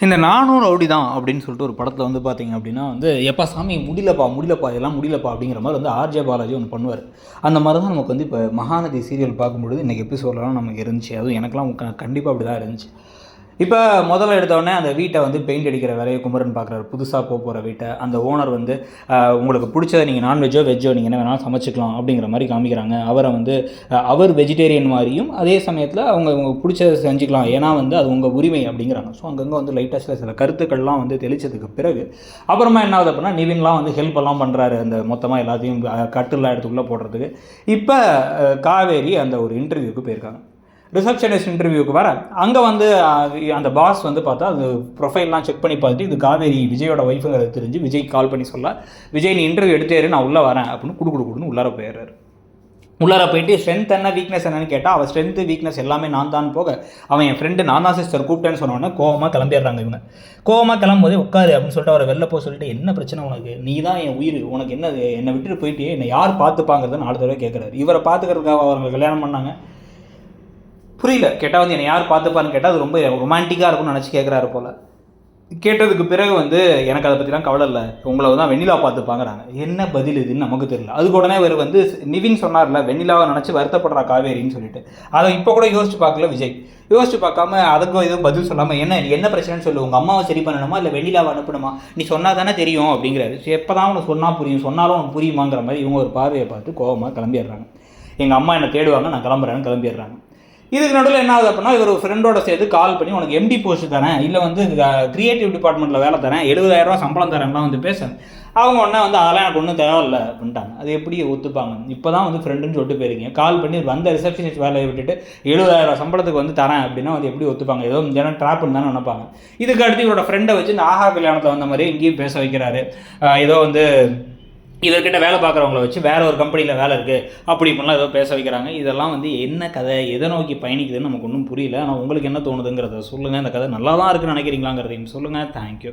இந்த நானும் ரவுடி தான் அப்படின்னு சொல்லிட்டு ஒரு படத்தில் வந்து பார்த்தீங்க அப்படின்னா வந்து எப்பா சாமி முடியலப்பா இதெல்லாம் முடியலப்பா அப்படிங்கிற மாதிரி வந்து ஆர்ஜே பாலாஜி ஒன்று பண்ணுவார். அந்த மாதிரி தான் நமக்கு வந்து இப்போ மகாநதி சீரியல் பார்க்கும்பொழுது இன்றைக்கி எபிசோடெலாம் நமக்கு இருந்துச்சு. அதுவும் எனக்குலாம் கண்டிப்பாக அப்படி தான் இருந்துச்சு. இப்போ முதல்ல எடுத்தோடனே அந்த வீட்டை வந்து பெயிண்ட் அடிக்கிற வேலையை குமரன் பார்க்குறாரு. புதுசாக போகிற வீட்டை அந்த ஓனர் வந்து உங்களுக்கு பிடிச்சதை நீங்கள் நான்வெஜ்ஜோ வெஜ்ஜோ நீங்கள் என்ன வேணாலும் சமைச்சிக்கலாம் அப்படிங்கிற மாதிரி காமிக்கிறாங்க. அவரை வந்து அவர் வெஜிடேரியன் மாதிரியும் அதே சமயத்தில் அவங்க பிடிச்சதை செஞ்சுக்கலாம், ஏன்னா வந்து அது உங்கள் உரிமை அப்படிங்கிறாங்க. ஸோ அங்கங்கே வந்து லைட்டாக சில கருத்துக்கள்லாம் வந்து தெளிச்சதுக்கு பிறகு அப்புறமா என்ன ஆகுது அப்படின்னா நிவின்லாம் வந்து ஹெல்ப் எல்லாம் பண்ணுறாரு அந்த மொத்தமாக எல்லாத்தையும் கட்டுலாம் எடுத்துக்குள்ளே போடுறதுக்கு. இப்போ காவேரி அந்த ஒரு இன்டர்வியூக்கு போயிருக்காங்க. ரிசப்ஷனிஸ்ட் இன்டர்வியூக்கு வர அங்கே வந்து அந்த பாஸ் வந்து பார்த்தா அது ப்ரொஃபைல்லாம் செக் பண்ணி பார்த்துட்டு இது காவேரி விஜயோட ஒய்ஃபுங்கிறது தெரிஞ்சு விஜய் கால் பண்ணி சொல்ல, விஜய் நீ இன்டர்வியூ எடுத்தேரு நான் உள்ளே வரேன் அப்படின்னு கொடுன்னு உள்ளார போயிடுறாரு. உள்ளார போயிட்டு ஸ்ட்ரென்த் என்ன வீக்னஸ் என்னன்னு கேட்டால் அவள் ஸ்ட்ரென்த்து வீக்னஸ் எல்லாமே நான் தான் போக அவன் என் ஃப்ரெண்டு நான் தான் சிஸ்டர் கூப்பிட்டேன்னு சொன்னோன்னே கோவமாக கிளம்பிடுறாங்க. இவங்க கோவமாக கிளம்பும்போதே உட்காரு அப்படின்னு சொல்லிட்டு அவரை வெளில போக சொல்லிட்டு என்ன பிரச்சனை உனக்கு, நீ தான் என் உயிர், உனக்கு என்ன என்னை விட்டுட்டு போயிட்டு என்னை யார் பார்த்துப்பாங்கிறத 4 தடவை கேட்குறாரு. இவரை பார்த்துக்கிறதுக்காக அவங்க கல்யாணம் பண்ணாங்க புரியல. கேட்டால் வந்து என்னை யார் பார்த்துப்பான்னு கேட்டால் அது ரொம்ப ரொமான்டிக்காக இருக்கும்னு நினச்சி கேட்குறாரு போல். கேட்டதுக்கு பிறகு வந்து எனக்கு அதை பற்றிலாம் கவலை இல்லை, உங்களை தான் வெண்ணிலா பார்த்துப்பாங்கிறாங்க. என்ன பதில் இதுன்னு நமக்கு தெரியல. அதுக்கு உடனே இவர் வந்து நிவின் சொன்னார்ல வெண்ணிலாவை நினச்சி வருத்தப்படுறா காவேரின்னு சொல்லிட்டு, அதை இப்போ கூட யோசிச்சு பார்க்கல விஜய். யோசிச்சு பார்க்காம அதுக்கும் எதுவும் பதில் சொல்லாமல் என்ன பிரச்சனைன்னு சொல்லு, உங்கள் அம்மாவை சரி பண்ணணுமா இல்லை வெண்ணிலாவை அனுப்பணுமா, நீ சொன்னால் தானே தெரியும் அப்படிங்கிறாரு. எப்போ தான் உனக்கு சொன்னால் புரியும், சொன்னாலும் உனக்கு புரியுமாங்கிற மாதிரி இவங்க ஒரு பார்வையை பார்த்து கோவமாக கிளம்பிடுறாங்க. எங்கள் அம்மா என்னை தேடுவாங்க நான் கிளம்புறேன்னு கிளம்பிடுறாங்க. இதுக்கு நடுவில் என்ன ஆகுது அப்படின்னா இவர் ஒரு ஃப்ரெண்டோட சேர்த்து கால் பண்ணி உனக்கு எம்டி போஸ்ட் தரேன், இல்லை வந்து கிரியேட்டிவ் டிபார்ட்மெண்ட்டில் வேலை தரேன், 70,000 சம்பளம் தரேன்லாம் வந்து பேசுகிறேன். அவங்க உடனே வந்து அதெல்லாம் எனக்கு ஒன்றும் தேவையில்லை அப்படின்ட்டாங்க. அது எப்படி ஒத்துப்பாங்க? இப்போ தான் வந்து ஃப்ரெண்டுன்னு சொல்லிட்டு போயிருக்கீங்க, கால் பண்ணி வந்த ரிசப்ஷனிஸ்ட் வேலையை விட்டுட்டு 70,000 சம்பளத்துக்கு வந்து தரேன் அப்படின்னா வந்து எப்படி ஒத்துப்பாங்க? ஏதோ ஜனம் ட்ராப்னு தானே நினைப்பாங்க. இதுக்கு அடுத்து இவரோட ஃப்ரெண்டை வச்சு இந்த ஆஹா கல்யாணத்தில் வந்த மாதிரி இங்கேயும் பேச வைக்கிறாரு. ஏதோ வந்து இவர்கிட்ட வேலை பார்க்குறவங்கள வச்சு வேறு ஒரு கம்பெனியில் வேலை இருக்குது அப்படி இப்படிலாம் ஏதோ பேச வைக்கிறாங்க. இதெல்லாம் வந்து என்ன கதை, எதை நோக்கி பயணிக்குதுன்னு நமக்கு ஒன்றும் புரியல. ஆனால் உங்களுக்கு என்ன தோணுதுங்கிறத சொல்லுங்கள். இந்த கதை நல்லா தான் இருக்குன்னு நினைக்கிறீங்களாங்கிறதையும் சொல்லுங்கள். தேங்க்யூ.